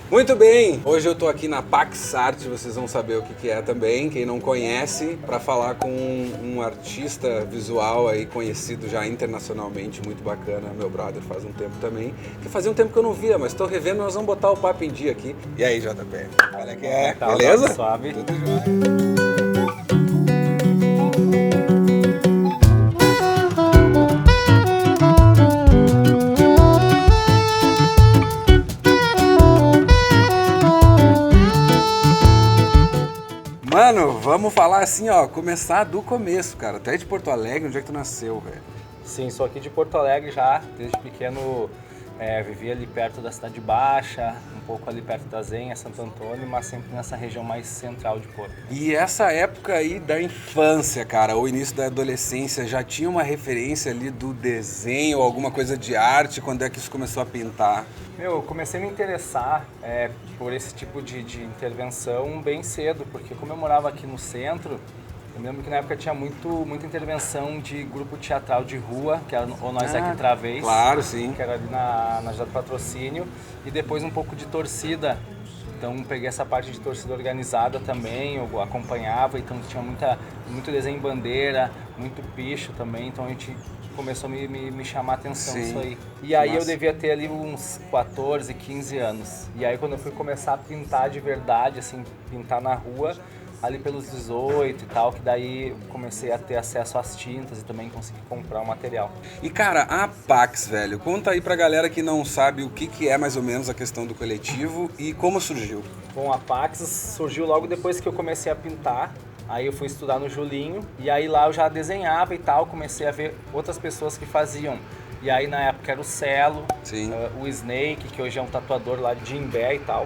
Muito bem, hoje eu tô aqui na Pax Art, vocês vão saber o que é também, quem não conhece, para falar com um artista visual aí conhecido já internacionalmente, muito bacana, meu brother faz um tempo também, que fazia um tempo que eu não via, mas tô revendo, nós vamos botar o papo em dia aqui. E aí, JP, olha que é, Tá, beleza? Suave. Tudo jóia. Mano, vamos falar assim, ó, começar do começo, cara. Tu é de Porto Alegre, onde é que tu nasceu, velho? Sim, sou aqui de Porto Alegre já, desde pequeno vivi ali perto da Cidade Baixa, um pouco ali perto da Zenha, Santo Antônio, mas sempre nessa região mais central de Porto. E essa época aí da infância, cara, o início da adolescência, já tinha uma referência ali do desenho, alguma coisa de arte, quando é que isso começou a pintar? Eu comecei a me interessar por esse tipo de intervenção bem cedo, porque como eu morava aqui no centro, eu me lembro que na época tinha muita intervenção de grupo teatral de rua, que era o Nós Aqui Outra Vez. Claro, sim. Que era ali na José do Patrocínio, e depois um pouco de torcida. Então peguei essa parte de torcida organizada também, eu acompanhava, então tinha muito desenho em bandeira, muito picho também, então a gente começou a me chamar a atenção isso aí. E aí eu devia ter ali uns 14, 15 anos. E aí quando eu fui começar a pintar de verdade, assim, pintar na rua, ali pelos 18 e tal, que daí comecei a ter acesso às tintas e também consegui comprar o material. E cara, a Pax, velho, conta aí pra galera que não sabe o que é mais ou menos a questão do coletivo e como surgiu. Bom, a Pax surgiu logo depois que eu comecei a pintar. Aí eu fui estudar no Julinho e aí lá eu já desenhava e tal, comecei a ver outras pessoas que faziam. E aí na época era o Celo, o Snake, que hoje é um tatuador lá de Imbé e tal.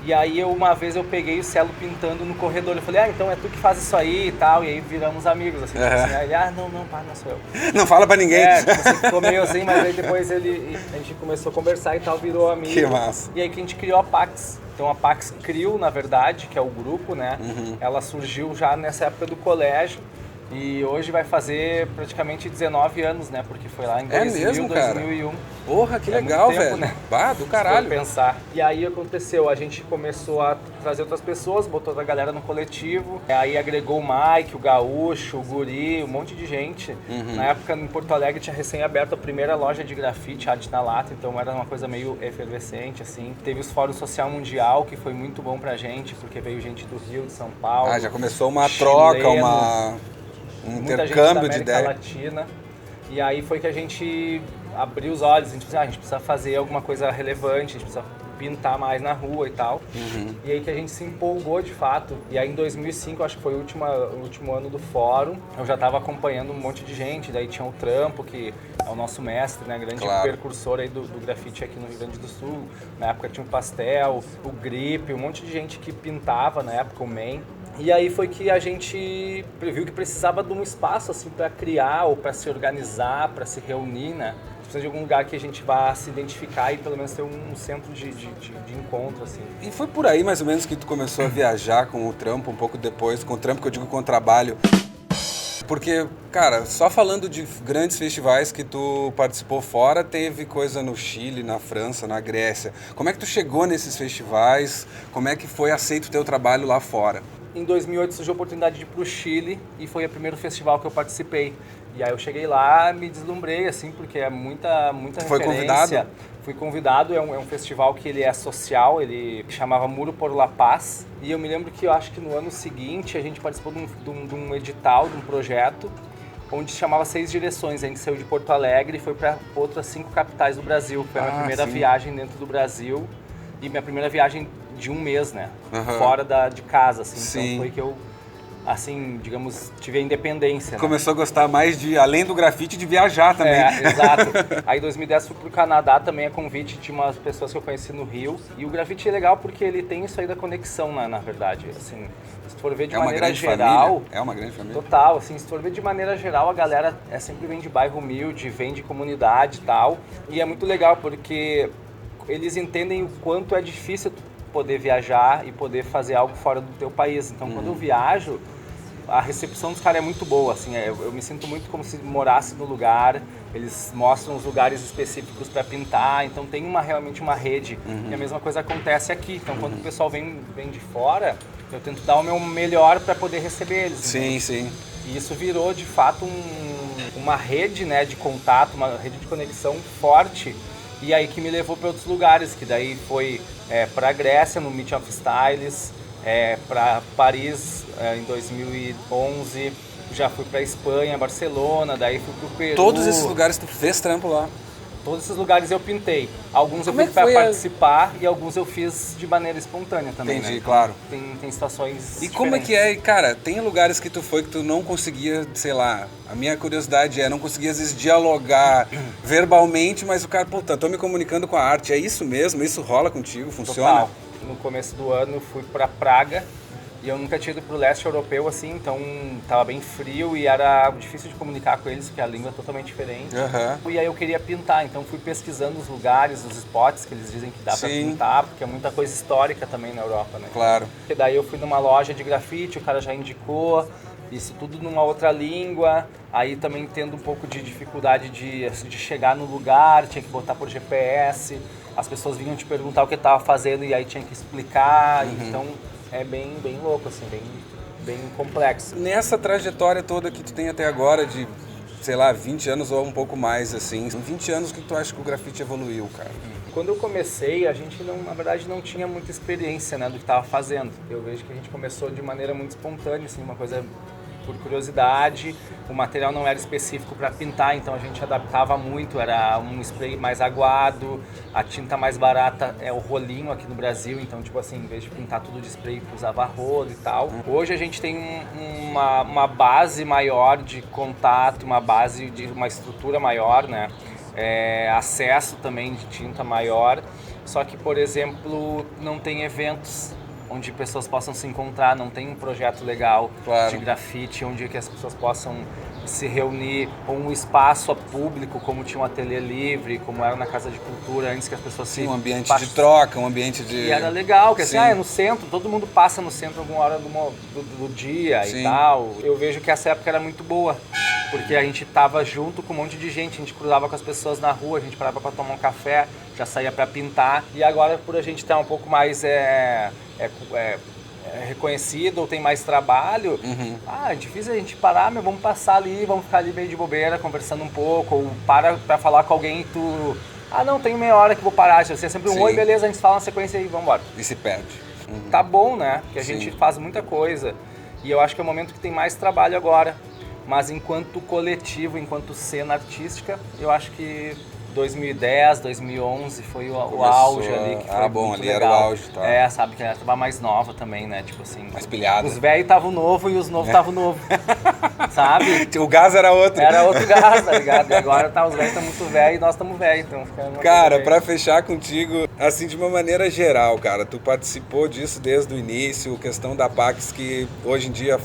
E aí uma vez eu peguei o Celo pintando no corredor, eu falei, então é tu que faz isso aí e tal, e aí viramos amigos, assim, assim. Aí ele, não, pá, não sou eu. Não fala pra ninguém. Você ficou meio assim, mas aí depois a gente começou a conversar e tal, virou amigo. Que massa. E aí que a gente criou a Pax. Então a Pax Crio, na verdade, que é o grupo, né, ela surgiu já nessa época do colégio. E hoje vai fazer praticamente 19 anos, né? Porque foi lá em 2001. Porra, que legal, muito tempo, velho. né? Bah, do caralho. Se for pensar. E aí aconteceu, a gente começou a trazer outras pessoas, botou a galera no coletivo. Aí agregou o Mike, o Gaúcho, o Guri, um monte de gente. Na época, em Porto Alegre, tinha recém aberto a primeira loja de grafite, Arte na Lata. Então era uma coisa meio efervescente, assim. Teve os Fórum Social Mundial, que foi muito bom pra gente, porque veio gente do Rio, de São Paulo. Já começou uma troca, um intercâmbio de ideia. Latina. E aí foi que a gente abriu os olhos, a gente precisa fazer alguma coisa relevante, a gente precisa pintar mais na rua e tal. E aí que a gente se empolgou de fato. E aí em 2005, acho que foi o último ano do fórum, eu já estava acompanhando um monte de gente, daí tinha o Trampo, que é o nosso mestre, né, grande percursor aí do grafite aqui no Rio Grande do Sul. Na época tinha o Pastel, o Grip, um monte de gente que pintava na época, o Man. E aí foi que a gente viu que precisava de um espaço assim para criar ou para se organizar, para se reunir, né? Precisa de algum lugar que a gente vá se identificar e pelo menos ter um centro de encontro, assim. E foi por aí mais ou menos que tu começou a viajar com o Trampo, um pouco depois, com o Trampo que eu digo com o trabalho. Porque, cara, só falando de grandes festivais que tu participou fora, teve coisa no Chile, na França, na Grécia. Como é que tu chegou nesses festivais? Como é que foi aceito o teu trabalho lá fora? Em 2008 surgiu a oportunidade de ir para o Chile e foi o primeiro festival que eu participei. E aí eu cheguei lá, me deslumbrei, assim, porque é muita referência. Foi convidado? Fui convidado, é um festival que ele é social, ele chamava Muro por La Paz. E eu me lembro que eu acho que no ano seguinte a gente participou de um edital, de um projeto, onde se chamava 6 direções. A gente saiu de Porto Alegre e foi para outras 5 capitais do Brasil. Foi a minha primeira viagem dentro do Brasil e minha primeira viagem de um mês, né? Fora de casa, assim. Então foi que eu, assim, digamos, tive a independência. Começou a gostar mais de, além do grafite, de viajar também. Exato. Aí em 2010 fui pro Canadá também a convite de umas pessoas que eu conheci no Rio. E o grafite é legal porque ele tem isso aí da conexão, na verdade. Assim, se tu for ver de maneira geral... É uma grande família. Total, assim, se tu for ver de maneira geral, a galera sempre vem de bairro humilde, vem de comunidade e tal. E é muito legal porque eles entendem o quanto é difícil tu poder viajar e poder fazer algo fora do teu país. Então, quando eu viajo, a recepção dos caras é muito boa, assim, eu me sinto muito como se morasse no lugar, eles mostram os lugares específicos para pintar, então tem realmente uma rede. E a mesma coisa acontece aqui. Então quando o pessoal vem de fora, eu tento dar o meu melhor para poder receber eles. Sim, sim. E isso virou de fato uma rede, né, de contato, uma rede de conexão forte. E aí que me levou para outros lugares, que daí foi para a Grécia, no Meet of Styles, para Paris em 2011, já fui para Espanha, Barcelona, daí fui para o Peru. Todos esses lugares tu fez trampo lá? Todos esses lugares eu pintei. Alguns eu Como é fui que para foi participar e alguns eu fiz de maneira espontânea também. Entendi, né? claro. Tem situações E como é que é, cara, tem lugares que tu foi que tu não conseguia, sei lá, a minha curiosidade não conseguia às vezes dialogar verbalmente, mas o cara, puta, tô me comunicando com a arte, é isso mesmo? Isso rola contigo? Funciona? Total. No começo do ano fui para Praga e eu nunca tinha ido pro leste europeu assim, então tava bem frio e era difícil de comunicar com eles, porque a língua é totalmente diferente. E aí eu queria pintar, então fui pesquisando os lugares, os spots que eles dizem que dá para pintar, porque é muita coisa histórica também na Europa, né? Claro. E daí eu fui numa loja de grafite, o cara já indicou, isso tudo numa outra língua, aí também tendo um pouco de dificuldade de chegar no lugar, tinha que botar por GPS, as pessoas vinham te perguntar o que eu tava fazendo e aí tinha que explicar, então é bem louco, assim, bem complexo. Nessa trajetória toda que tu tem até agora de, sei lá, 20 anos ou um pouco mais, assim, em 20 anos, o que tu acha que o grafite evoluiu, cara? Quando eu comecei, a gente, na verdade, não tinha muita experiência, né, do que estava fazendo. Eu vejo que a gente começou de maneira muito espontânea, assim, uma coisa por curiosidade. O material não era específico para pintar, então a gente adaptava muito, era um spray mais aguado, a tinta mais barata é o rolinho aqui no Brasil, então tipo assim, em vez de pintar tudo de spray, usava rolo e tal. Hoje a gente tem uma base maior de contato, uma base de uma estrutura maior, né? Acesso também de tinta maior, só que, por exemplo, não tem eventos onde pessoas possam se encontrar, não tem um projeto legal de grafite, onde que as pessoas possam se reunir, ou um espaço público, como tinha um ateliê livre, como era na Casa de Cultura, antes que as pessoas se... um ambiente de troca, um ambiente de... E era legal, que assim, é no centro, todo mundo passa no centro alguma hora do dia e tal. Eu vejo que essa época era muito boa, porque a gente tava junto com um monte de gente, a gente cruzava com as pessoas na rua, a gente parava para tomar um café, já saía para pintar. E agora, por a gente estar um pouco mais reconhecido ou tem mais trabalho, é difícil a gente parar, vamos passar ali, vamos ficar ali meio de bobeira, conversando um pouco, ou para falar com alguém e tu... não, tem meia hora que vou parar, você é sempre um oi, beleza, a gente fala na sequência e vamos embora. E se perde. Tá bom, né? Porque a gente faz muita coisa. E eu acho que é o momento que tem mais trabalho agora. Mas enquanto coletivo, enquanto cena artística, eu acho que 2010, 2011 foi o auge ali, que foi muito ali legal. era o auge, tá? Sabe, que ela tava mais nova também, né, tipo assim... Mais pilhada. Os velhos estavam novo e os novos estavam novo, sabe? O gás era outro. Era outro gás, tá ligado? E agora os velhos estão muito velhos e nós estamos velhos, então fica uma Cara, coisa pra fechar contigo, assim, de uma maneira geral, cara, tu participou disso desde o início, questão da Pax que hoje em dia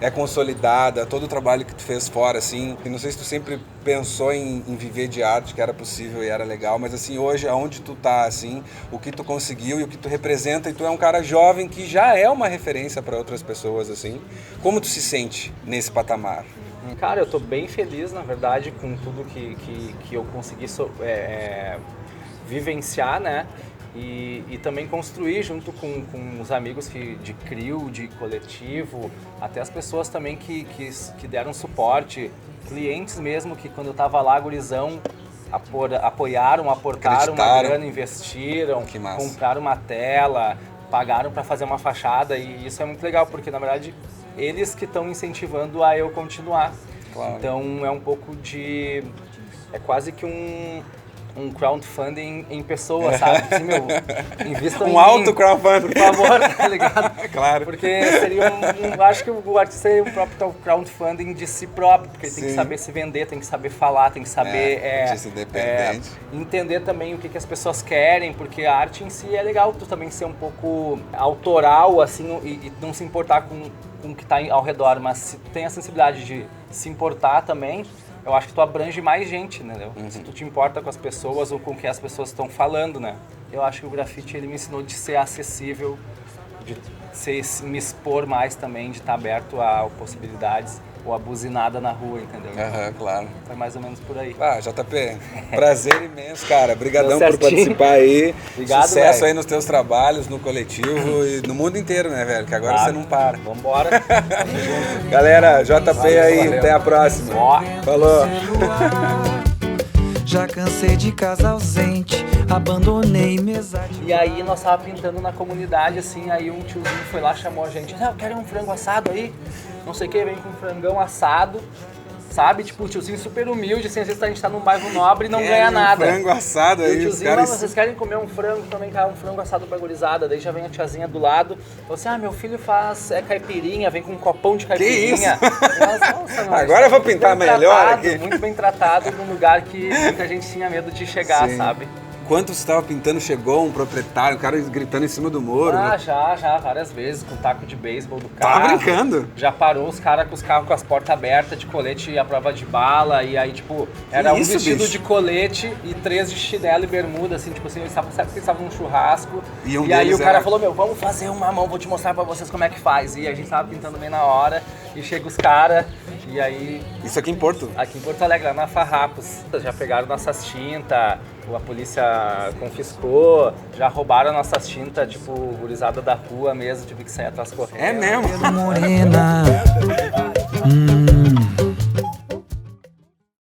é consolidada, todo o trabalho que tu fez fora, assim, e não sei se tu sempre pensou em viver de arte, que era possível e era legal, mas assim, hoje, aonde tu tá, assim, o que tu conseguiu e o que tu representa, e tu é um cara jovem que já é uma referência para outras pessoas, assim, como tu se sente nesse patamar? Cara, eu tô bem feliz, na verdade, com tudo que eu consegui vivenciar, né? E também construir junto com os amigos de CRIO, de coletivo, até as pessoas também que deram suporte, clientes mesmo que quando eu tava lá, gurizão, apoiaram, aportaram uma grana, investiram, compraram uma tela, pagaram para fazer uma fachada, e isso é muito legal, porque na verdade eles que estão incentivando a eu continuar. Claro. Então é um pouco de... é quase que um crowdfunding em pessoa, sabe? Assim, invistam em mim, auto-crowdfunding. por favor, tá ligado? Claro. Porque seria acho que o artista é o próprio crowdfunding de si próprio, porque ele tem que saber se vender, tem que saber falar, tem que saber entender também o que as pessoas querem, porque a arte em si é legal tu também ser um pouco autoral, assim, e não se importar com o que tá ao redor, mas se tu tem a sensibilidade de se importar também, eu acho que tu abrange mais gente, entendeu? Se tu te importa com as pessoas ou com o que as pessoas estão falando, né? Eu acho que o grafite, ele me ensinou de ser acessível, de me expor mais também, de estar aberto a possibilidades. ou a buzinada na rua, entendeu? Aham, claro. Foi mais ou menos por aí. Ah, JP, prazer imenso, cara. Obrigadão Deu por certinho. participar aí. Obrigado, Sucesso velho. aí nos teus trabalhos, no coletivo e no mundo inteiro, né, velho? Que agora Claro. você não para. Vambora. Tamo junto. Galera, JP aí, valeu. até a próxima. Ó. Falou. Já cansei de casa ausente, abandonei mesa de... E aí nós tava pintando na comunidade, assim, aí um tiozinho foi lá, chamou a gente, eu quero um frango assado aí, não sei o que, vem com um frangão assado, sabe? Tipo, o tiozinho super humilde, assim, às vezes a gente tá num bairro nobre e não ganha nada. Frango assado E o aí, os tiozinho, caras... vocês querem comer um frango? Também quer um frango assado pra gurizada. Daí já vem a tiazinha do lado. Falou assim, meu filho faz caipirinha, vem com um copão de caipirinha. Nossa, mano, Agora eu vou muito pintar bem melhor tratado, aqui. muito bem tratado num lugar que muita gente tinha medo de chegar, Sim. sabe? Enquanto você estava pintando, chegou um proprietário, um cara gritando em cima do muro. Ah, né? já, várias vezes, com taco de beisebol do Tava carro. brincando? Já parou os caras com os carros com as portas abertas, de colete à prova de bala, e aí, tipo, era um isso, vestido bicho? de colete e 3 de chinelo e bermuda, assim, tipo assim, eles estavam, sabe que eles estavam num churrasco, E um e aí deles o cara era- falou, vamos fazer uma mão, vou te mostrar pra vocês como é que faz. E a gente tava pintando bem na hora, e chega os caras, e aí, Isso aqui em Porto. aqui em Porto Alegre, lá na Farrapos, já pegaram nossas tintas, a polícia confiscou, já roubaram nossas tintas, tipo, gurizada da rua mesmo, tive que sair atrás correndo. É mesmo? Morena.